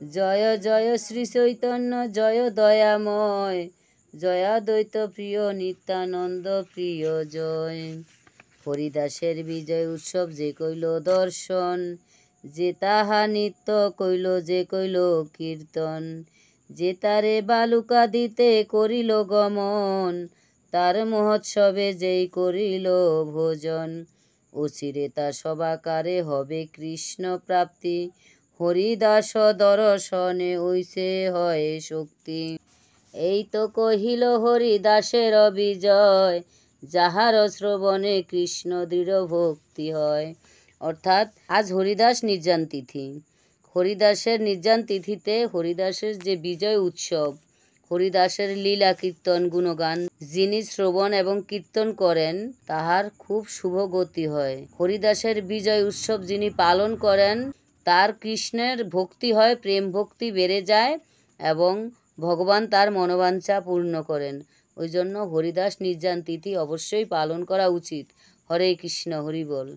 জয় জয় শ্রী চৈতন্য জয় দয়াময়, জয়াদ্বৈত প্রিয় নিত্যানন্দ প্রিয় জয়। হরিদাসের বিজয় উৎসব যে কইল দর্শন, যে তাহা নিত্য কইল যে কইল কীর্তন। যে তারে বালুকা দিতে করিল গমন, তার মহোৎসবে যেই করিল ভোজন। অচিরে তা সবাকারে হবে কৃষ্ণ প্রাপ্তি, হরিদাস দর্শনে ওইসে হয় শক্তি। এই তো কহিল হরিদাসের বিজয়, যাহার শ্রবণে কৃষ্ণ দৃঢ় ভক্তি হয়। অর্থাৎ আজ হরিদাস নির্জান তিথি। হরিদাসের নির্জান তিথিতে হরিদাসের যে বিজয় উৎসব, হরিদাসের লীলা কীর্তন গুণগান যিনি শ্রবণ এবং কীর্তন করেন তাহার খুব শুভ গতি হয়। হরিদাসের বিজয় উৎসব যিনি পালন করেন তার কৃষ্ণের ভক্তি হয়, প্রেম ভক্তি বেড়ে যায় এবং ভগবান তার মনোবাঞ্ছা পূর্ণ করেন। ওই জন্য হরিদাস নির্জান তিথি অবশ্যই পালন করা উচিত। হরে কৃষ্ণ, হরি বল।